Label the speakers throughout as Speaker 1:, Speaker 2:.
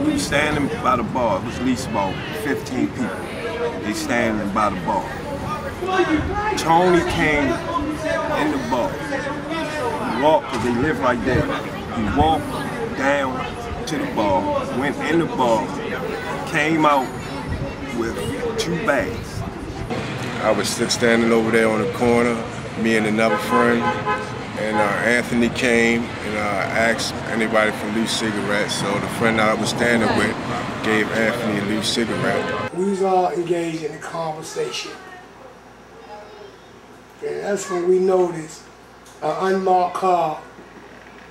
Speaker 1: We was standing by the bar. It was at least about 15 people. They standing by the bar. Tony came in the bar. He walked, because they live right there. He walked down to the bar, went in the bar, came out with 2 bags.
Speaker 2: I was standing over there on the corner, me and another friend, and Anthony came and asked anybody for loose cigarettes. So the friend that I was standing with gave Anthony a loose cigarette.
Speaker 3: We was all engaged in a conversation. And that's when we noticed an unmarked car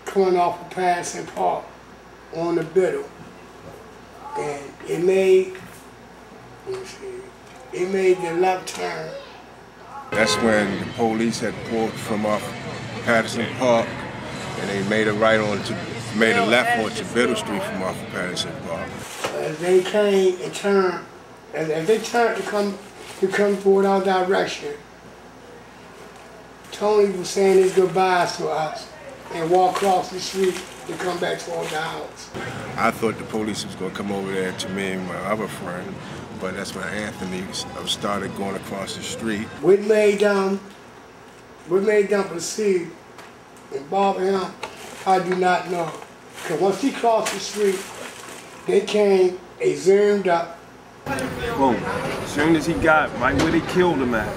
Speaker 3: coming off of Patterson Park on the middle. And it made the left turn.
Speaker 2: That's when the police had pulled from off Patterson Park, and they made a left onto Middle Street from off of Patterson Park.
Speaker 3: As they came and turned, as they turned to come toward our direction, Tony was saying his goodbyes to us and walked across the street to come back toward the house.
Speaker 2: I thought the police was going to come over there to me and my other friend, but that's when Anthony started going across the street.
Speaker 3: What made them proceed and bother him, I do not know. Because once he crossed the street, they came, they zoomed up.
Speaker 1: Boom. As soon as he got right where they killed him at,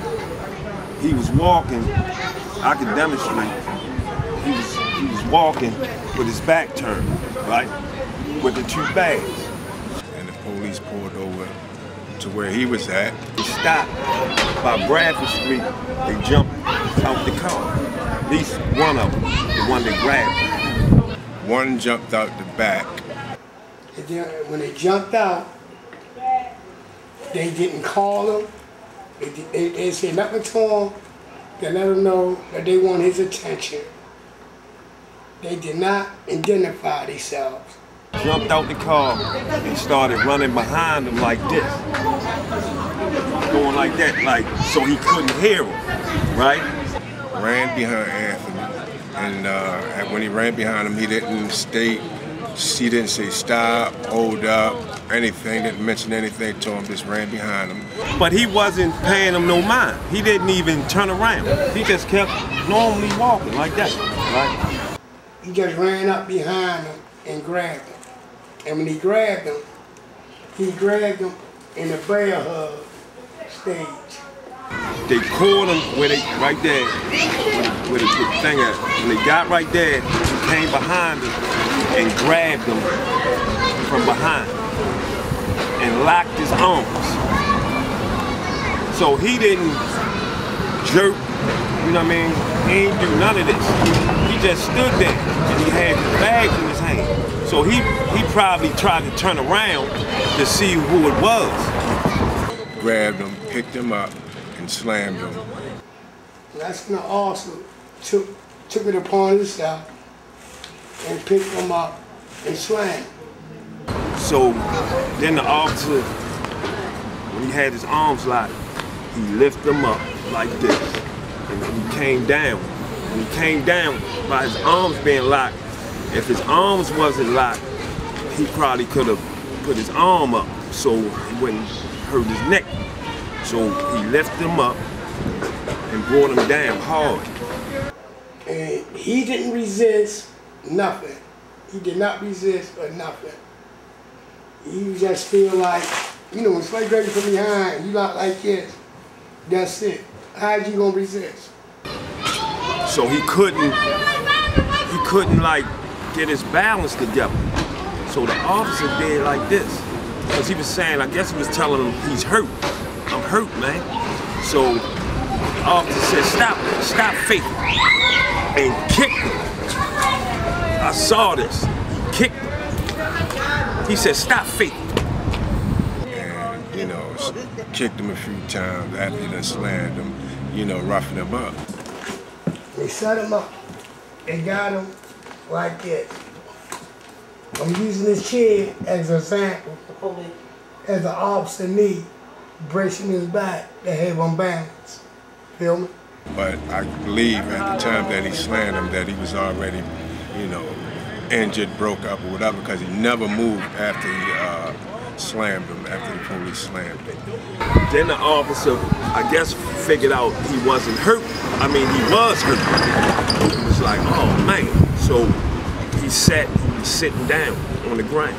Speaker 1: he was walking. I could demonstrate. He was walking with his back turned, right, with the 2 bags.
Speaker 2: And the police pulled over to where he was at.
Speaker 1: They stopped by Bradford Street. They jumped out the car. At least one of them, the one that grabbed him.
Speaker 2: One jumped out the back.
Speaker 3: And then when they jumped out, they didn't call him. They said nothing to him to let him know that they want his attention. They did not identify themselves.
Speaker 1: Jumped out the car and started running behind him like this. Going like that, like, so he couldn't hear him, right?
Speaker 2: Ran behind Anthony, and when he ran behind him, he didn't say stop, hold up, anything, didn't mention anything to him, just ran behind him.
Speaker 1: But he wasn't paying him no mind. He didn't even turn around. He just kept normally walking like that, right?
Speaker 3: He just ran up behind him and grabbed him. And when he grabbed him in the bear hug stage.
Speaker 1: They caught him where they, right there, where the thing at. When they got right there, he came behind him and grabbed him from behind and locked his arms. So he didn't jerk, you know what I mean? He ain't do none of this. He just stood there and he had his bags in his hand. So he probably tried to turn around to see who it was.
Speaker 2: Grabbed him, picked him up, and slammed him.
Speaker 3: That's when the officer took it upon himself and picked him up and slammed him.
Speaker 1: So then the officer, when he had his arms locked, he lifted him up like this. And he came down. When he came down, by his arms being locked, if his arms wasn't locked, he probably could have put his arm up so he wouldn't hurt his neck. So he lifted him up and brought him down hard.
Speaker 3: And he didn't resist nothing. He did not resist or nothing. He just feel like, you know, when Slay Gregg from behind, you got like this, that's it. How's you gonna resist?
Speaker 1: So he couldn't like get his balance together. So the officer did like this. Because he was saying, I guess he was telling him he's hurt. I'm hurt, man. So the officer said, stop faking. And kicked him. I saw this. He kicked him. He said, stop faking.
Speaker 2: And, you know, kicked him a few times after he done slammed him, you know, roughing him up.
Speaker 3: They set him up and got him like this. I'm using this chair as an example, as an opposite knee, bracing his back to have him balance. Feel me?
Speaker 2: But I believe at the time that he slammed him that he was already, you know, injured, broke up, or whatever, because he never moved after he slammed him, after the police slammed him.
Speaker 1: Then the officer, I guess, figured out he wasn't hurt. I mean, he was hurt. He was like, oh man. So he was sitting down on the ground,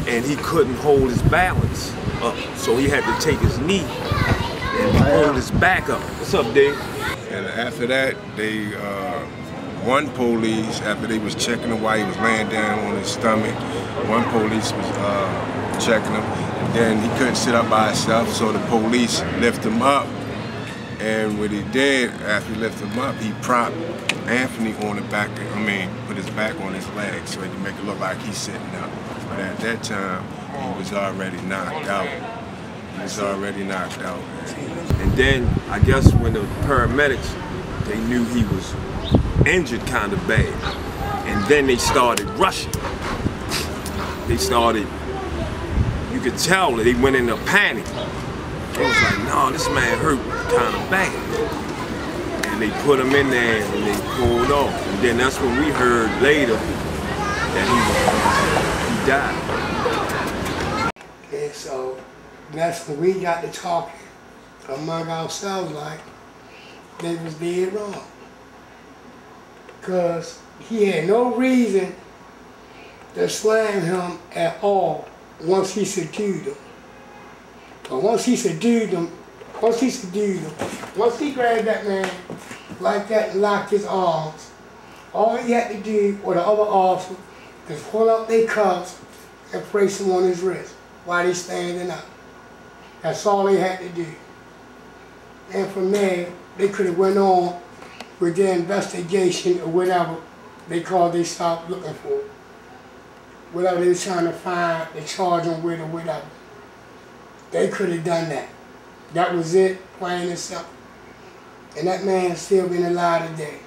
Speaker 1: and he couldn't hold his balance up. So he had to take his knee and hold his back up. What's up, Dave?
Speaker 2: And after that, they, one police, after they was checking him while he was laying down on his stomach, one police was checking him, and then he couldn't sit up by himself, so the police lifted him up. And what he did, after he lifted him up, he propped Anthony on the back, put his back on his leg so he could make it look like he's sitting up. But at that time, he was already knocked out. He was already knocked out.
Speaker 1: And then, I guess when the paramedics, they knew he was injured kind of bad. And then they started rushing. They started, you could tell that they went into panic. It was like, no, this man hurt kind of bad. And they put him in there and they pulled off. And then that's when we heard later that he died.
Speaker 3: And so that's when we got to talking among ourselves like they was dead wrong. Because he had no reason to slam him at all once he subdued him. But once he once he grabbed that man like that and locked his arms, all he had to do with the other officer is pull up their cuffs and place him on his wrist while he's standing up. That's all they had to do. And from there, they could have went on with their investigation or whatever they called they stopped looking for. Whatever they were trying to find, they charge them with or whatever. They could have done that. That was it, plain and simple. And that man has still been alive today.